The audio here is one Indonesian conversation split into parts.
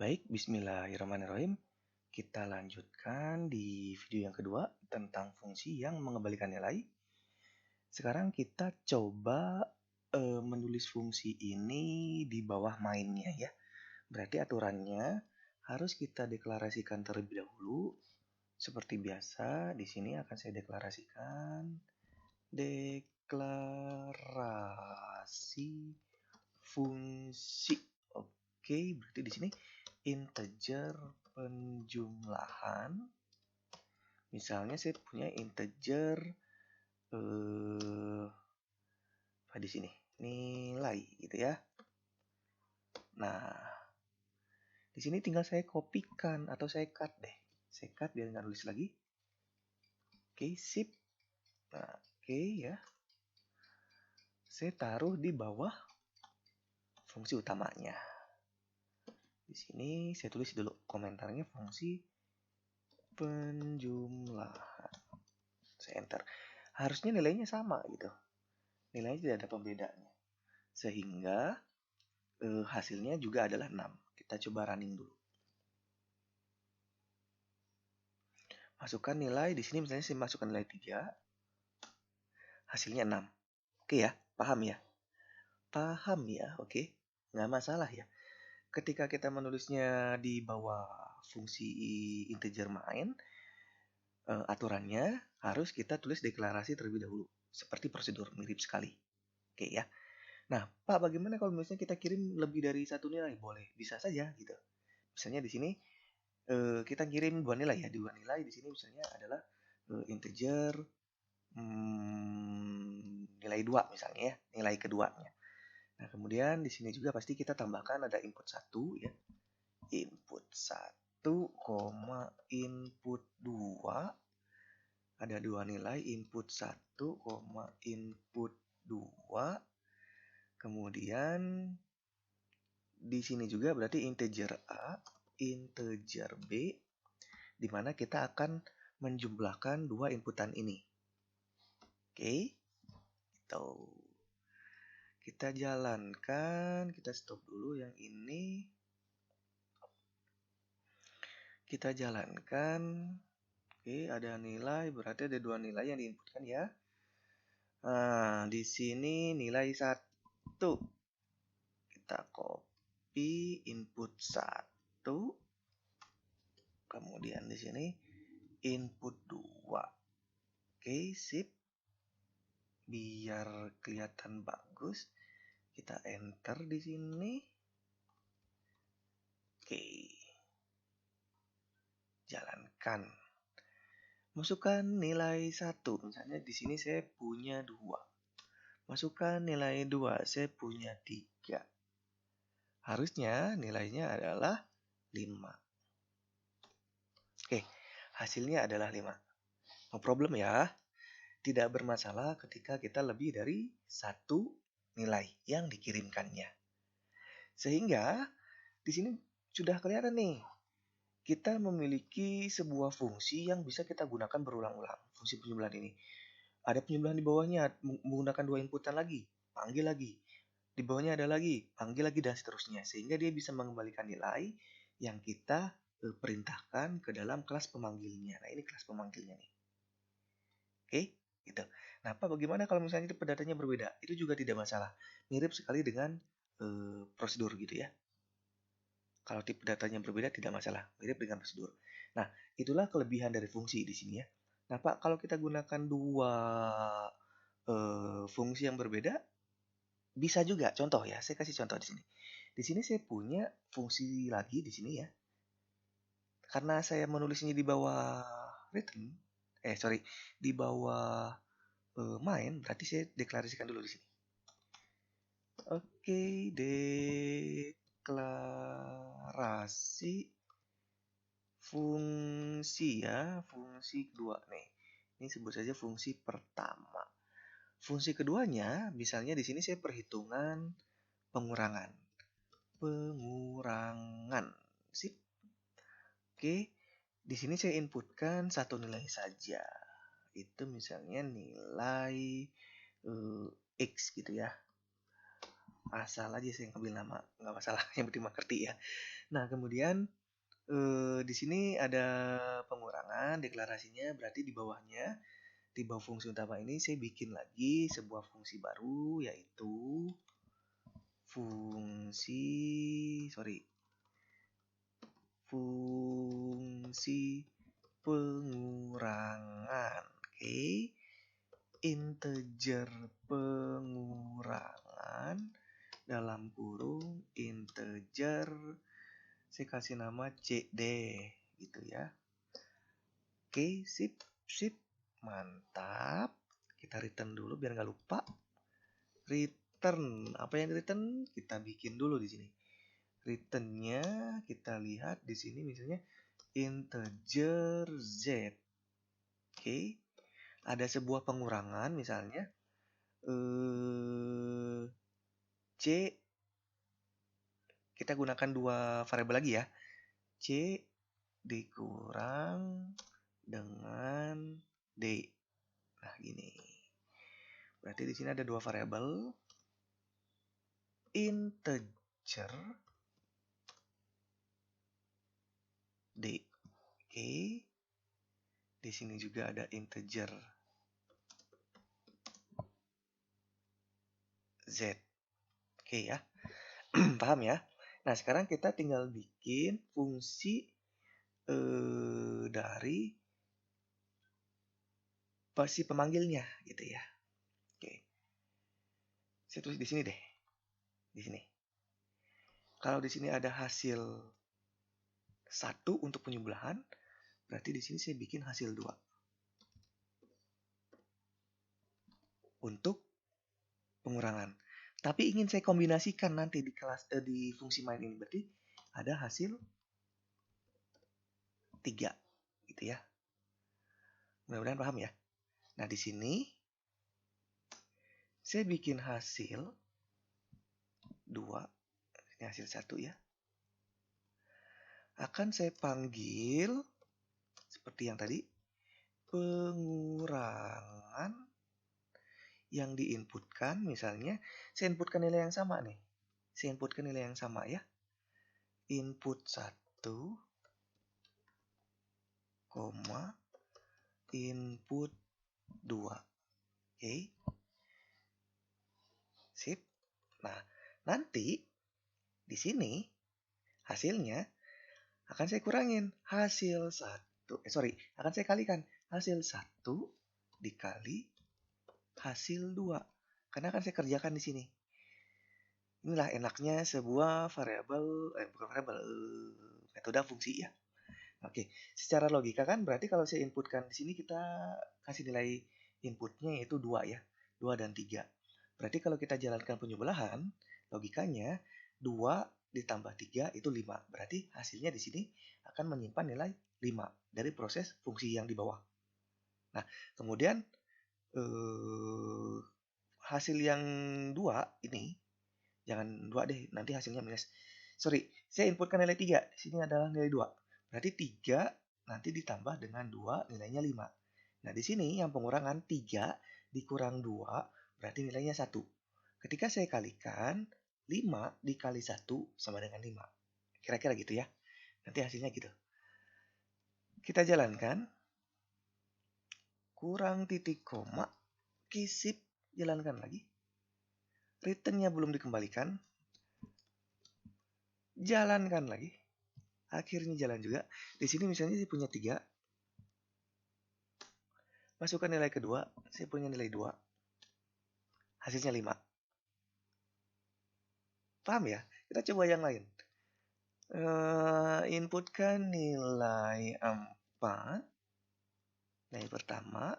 Baik, bismillahirrahmanirrahim. Kita lanjutkan di video yang kedua tentang fungsi yang mengembalikan nilai. Sekarang kita coba menulis fungsi ini di bawah mainnya ya. Berarti aturannya harus kita deklarasikan terlebih dahulu. Seperti biasa, di sini akan saya deklarasikan deklarasi fungsi. Oke, berarti di sini integer penjumlahan. Misalnya saya punya integer di sini nilai gitu ya. Nah, di sini tinggal saya kopikan atau saya cut deh. Saya cut biar nggak nulis lagi. Oke, sip. Nah, oke ya. Saya taruh di bawah fungsi utamanya. Di sini saya tulis dulu komentarnya fungsi penjumlahan. Saya enter. Harusnya nilainya sama gitu. Nilainya tidak ada pembedanya. Sehingga hasilnya juga adalah 6. Kita coba running dulu. Masukkan nilai. Di sini misalnya saya masukkan nilai 3. Hasilnya 6. Oke ya, paham ya? Paham ya, oke. Nggak masalah ya. Ketika kita menulisnya di bawah fungsi integer main, aturannya harus kita tulis deklarasi terlebih dahulu. Seperti prosedur, mirip sekali. Oke ya. Nah, Pak, bagaimana kalau misalnya kita kirim lebih dari satu nilai? Boleh, bisa saja gitu. Misalnya di sini kita kirim 2 nilai ya. 2 nilai di sini misalnya adalah integer nilai 2 misalnya ya, nilai keduanya. Nah, kemudian di sini juga pasti kita tambahkan ada input 1 ya. Input 1, input 2. Ada 2 nilai, input 1, input 2. Kemudian di sini juga berarti integer A, integer B, di mana kita akan menjumlahkan 2 inputan ini. Oke, gitu. Kita jalankan, kita stop dulu yang ini. Kita jalankan. Oke, ada nilai, berarti ada 2 nilai yang diinputkan ya. Nah, di sini nilai 1. Kita copy input 1. Kemudian di sini input 2. Oke, sip. Biar kelihatan bagus, kita enter di sini. Oke. Jalankan. Masukkan nilai 1. Misalnya di sini saya punya 2. Masukkan nilai 2, saya punya 3. Harusnya nilainya adalah 5. Oke, hasilnya adalah 5. No problem ya. Tidak bermasalah ketika kita lebih dari 1 nilai yang dikirimkannya. Sehingga di sini sudah kelihatan nih. Kita memiliki sebuah fungsi yang bisa kita gunakan berulang-ulang. Fungsi penjumlahan ini. Ada penjumlahan di bawahnya menggunakan 2 inputan lagi. Panggil lagi. Di bawahnya ada lagi. Panggil lagi dan seterusnya. Sehingga dia bisa mengembalikan nilai yang kita perintahkan ke dalam kelas pemanggilnya. Nah, ini kelas pemanggilnya nih. Oke, gitu. Nah, Pak, bagaimana kalau misalnya tipe datanya berbeda? Itu juga tidak masalah. Mirip sekali dengan prosedur gitu ya. Kalau tipe datanya berbeda tidak masalah, mirip dengan prosedur. Nah, itulah kelebihan dari fungsi di sini ya. Nah, Pak, kalau kita gunakan 2 fungsi yang berbeda, bisa juga. Contoh ya, saya kasih contoh di sini. Di sini saya punya fungsi lagi di sini ya. Karena saya menulisnya di bawah return, di bawah main, berarti saya deklarasikan dulu di sini. Oke, deklarasi fungsi ya, fungsi kedua nih. Ini sebut saja fungsi pertama. Fungsi keduanya, misalnya di sini saya perhitungan pengurangan. Pengurangan. Sip. Oke, di sini saya inputkan satu nilai saja. Itu misalnya nilai X gitu ya. asal aja saya ngambil nama, nggak masalah, yang penting mengerti ya. Nah, kemudian di sini ada pengurangan deklarasinya, berarti di bawahnya, di bawah fungsi utama ini saya bikin lagi sebuah fungsi baru, yaitu fungsi pengurangan. Oke. Integer pengurangan dalam kurung integer, saya kasih nama CD gitu ya. Oke, sip, mantap. Kita return dulu biar nggak lupa. Return, apa yang return? Kita bikin dulu di sini. Returnnya kita lihat di sini misalnya integer Z. Oke, ada sebuah pengurangan misalnya C, kita gunakan dua variabel lagi ya. C dikurang dengan D. Nah, gini. Berarti di sini ada dua variabel. Integer D. Oke. Di sini juga ada integer Z. Oke ya. Paham ya? Nah, sekarang kita tinggal bikin fungsi dari si pemanggilnya gitu ya. Oke. Saya tulis di sini deh. Di sini. Kalau di sini ada hasil 1 untuk penyebelahan, berarti di sini saya bikin hasil 2. Untuk pengurangan. Tapi ingin saya kombinasikan nanti di kelas di fungsi main ini, berarti ada hasil 3 gitu ya. Mudah-mudahan paham ya. Nah, di sini saya bikin hasil 2, ini hasil 1 ya. Akan saya panggil seperti yang tadi, pengurangan yang diinputkan, misalnya saya inputkan nilai yang sama nih. Saya inputkan nilai yang sama ya. Input 1, input 2. Oke. Sip. Nah, nanti di sini hasilnya akan saya kurangin. Hasil 1, akan saya kalikan. Hasil 1 dikali hasil 2. Karena akan saya kerjakan di sini. Inilah enaknya sebuah metode fungsi ya. Oke, secara logika kan berarti kalau saya inputkan di sini kita kasih nilai inputnya yaitu 2 ya. 2 dan 3. Berarti kalau kita jalankan penyebelahan, logikanya 2 ditambah 3 itu 5. Berarti hasilnya di sini akan menyimpan nilai 5 dari proses fungsi yang di bawah. Nah, kemudian hasil yang 2 ini, jangan 2 deh, nanti hasilnya minus. Saya inputkan nilai 3. Di sini adalah nilai 2. Berarti 3 nanti ditambah dengan 2, nilainya 5. Nah, di sini yang pengurangan 3 dikurang 2, berarti nilainya 1. Ketika saya kalikan, 5 dikali 1 sama dengan 5. Kira-kira gitu ya. Nanti hasilnya gitu. Kita jalankan. Kurang titik koma. Kisip, jalankan lagi. Returnnya belum dikembalikan. Jalankan lagi. Akhirnya jalan juga. Di sini misalnya saya punya 3. Masukkan nilai kedua. Saya punya nilai 2. Hasilnya 5. Paham ya? Kita coba yang lain. Inputkan nilai 4. Nilai pertama.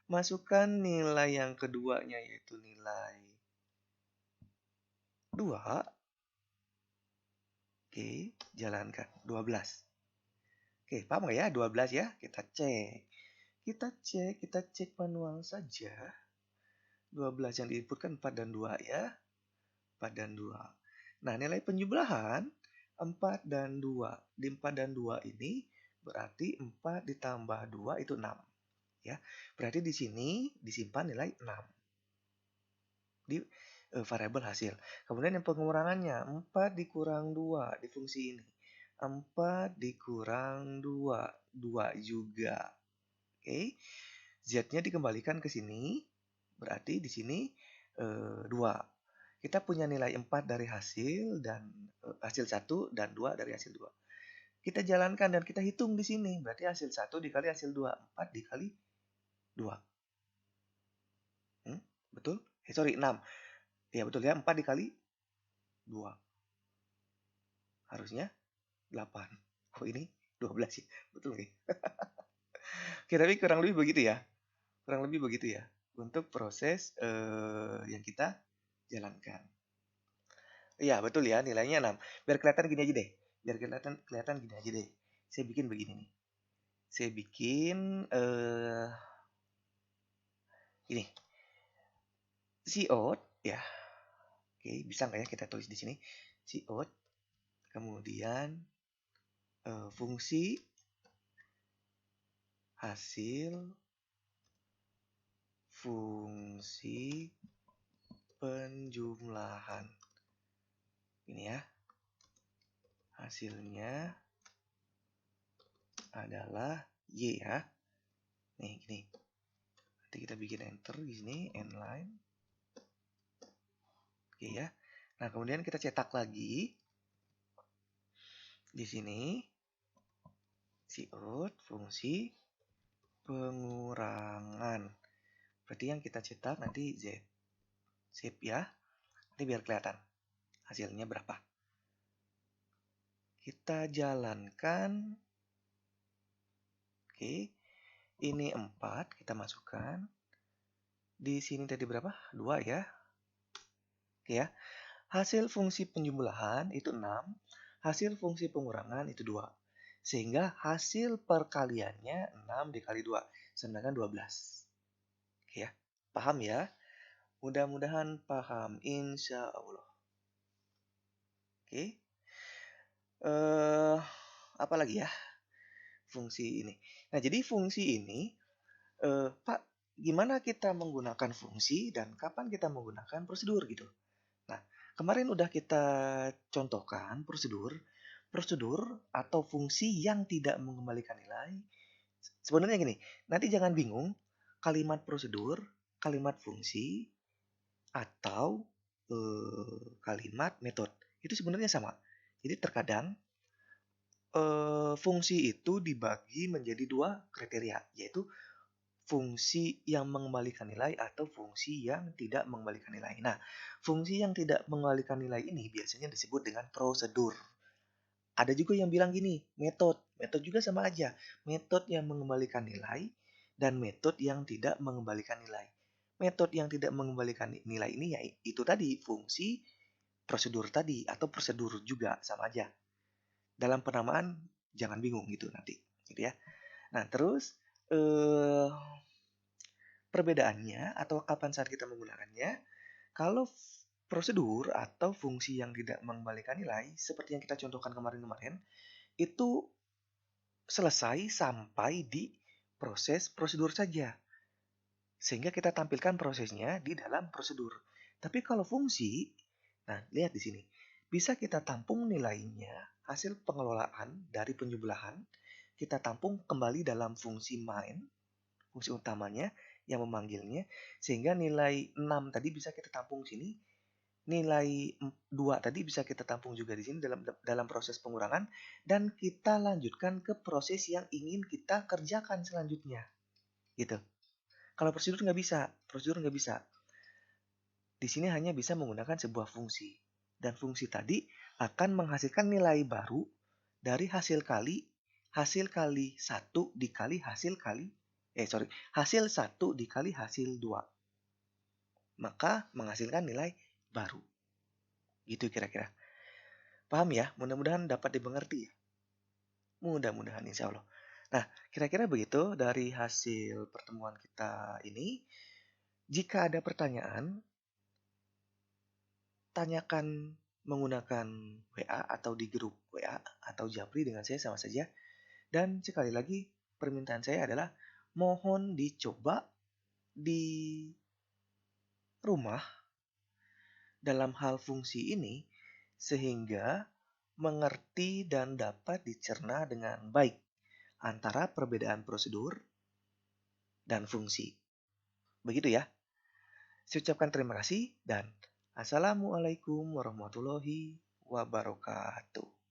Masukkan nilai yang keduanya yaitu nilai 2. Oke, jalankan. 12. Oke, paham nggak ya? 12 ya? Kita cek. Kita cek manual saja. 12 yang diinputkan 4 dan 2 ya. 4 dan 2. Nah, nilai penjumlahan 4 dan 2. Di 4 dan 2 ini berarti 4 ditambah 2 itu 6. Ya. Berarti di sini disimpan nilai 6. variabel hasil. Kemudian yang pengurangannya 4 dikurang 2 di fungsi ini. 4 dikurang 2, 2 juga. Oke. Z-nya dikembalikan ke sini, berarti di sini 2. Kita punya nilai 4 dari hasil dan hasil 1 dan 2 dari hasil 2. Kita jalankan dan kita hitung di sini. Berarti hasil 1 dikali hasil 2. 4 dikali 2. Betul? Sorry, 6. Ya betul ya, 4 dikali 2. Harusnya 8. Oh ini 12 ya. Betul nggak? Oke, tapi kurang lebih begitu ya. Kurang lebih begitu ya. Untuk proses yang kita jalankan. Iya, betul ya, nilainya 6. Biar kelihatan gini aja deh. Biar kelihatan gini aja deh. Saya bikin begini nih. Saya bikin ini. Cout ya. Oke, bisa nggak ya kita tulis di sini? Cout. Kemudian fungsi hasil fungsi penjumlahan. Ini ya. Hasilnya adalah Y ya. Nih, gini. Nanti kita bikin enter di sini, end line. Oke ya. Nah, kemudian kita cetak lagi. Di sini cout fungsi pengurangan. Berarti yang kita cetak nanti Z. Save ya. Nanti biar kelihatan hasilnya berapa. Kita jalankan. Oke. Ini 4 kita masukkan. Di sini tadi berapa? 2 ya. Oke ya. Hasil fungsi penjumlahan itu 6. Hasil fungsi pengurangan itu 2. Sehingga hasil perkaliannya 6 dikali 2. Sedangkan 12. Oke ya. Paham ya? Mudah-mudahan paham. Insya Allah. Oke. Apa lagi ya? Fungsi ini. Nah, jadi fungsi ini, Pak, gimana kita menggunakan fungsi dan kapan kita menggunakan prosedur gitu. Nah, kemarin udah kita contohkan prosedur atau fungsi yang tidak mengembalikan nilai. Sebenarnya gini, nanti jangan bingung kalimat prosedur, kalimat fungsi, atau kalimat metode. Itu sebenarnya sama. Jadi terkadang fungsi itu dibagi menjadi 2 kriteria, yaitu fungsi yang mengembalikan nilai atau fungsi yang tidak mengembalikan nilai. Nah, fungsi yang tidak mengembalikan nilai ini biasanya disebut dengan prosedur. Ada juga yang bilang gini, metode. Metode juga sama aja. Metode yang mengembalikan nilai dan metode yang tidak mengembalikan nilai. Metode yang tidak mengembalikan nilai ini ya itu tadi fungsi prosedur tadi atau prosedur juga sama aja. Dalam penamaan jangan bingung gitu nanti, gitu ya. Nah, terus perbedaannya atau kapan saat kita menggunakannya, kalau prosedur atau fungsi yang tidak mengembalikan nilai, seperti yang kita contohkan kemarin-kemarin, itu selesai sampai di proses prosedur saja. Sehingga kita tampilkan prosesnya di dalam prosedur. Tapi kalau fungsi, nah lihat di sini, bisa kita tampung nilainya, hasil pengelolaan dari penjumlahan, kita tampung kembali dalam fungsi main, fungsi utamanya yang memanggilnya, sehingga nilai 6 tadi bisa kita tampung sini, nilai 2 tadi bisa kita tampung juga di sini dalam proses pengurangan, dan kita lanjutkan ke proses yang ingin kita kerjakan selanjutnya. Gitu. Kalau prosedur nggak bisa. Di sini hanya bisa menggunakan sebuah fungsi. Dan fungsi tadi akan menghasilkan nilai baru dari hasil kali 1 dikali hasil kali hasil 1 dikali hasil 2. Maka menghasilkan nilai baru. Gitu kira-kira. Paham ya? Mudah-mudahan dapat dimengerti ya. Mudah-mudahan insya Allah. Nah, kira-kira begitu dari hasil pertemuan kita ini. Jika ada pertanyaan, tanyakan menggunakan WA atau di grup WA atau Japri dengan saya sama saja. Dan sekali lagi permintaan saya adalah mohon dicoba di rumah dalam hal fungsi ini sehingga mengerti dan dapat dicerna dengan baik antara perbedaan prosedur dan fungsi. Begitu ya. Saya ucapkan terima kasih dan Assalamualaikum warahmatullahi wabarakatuh.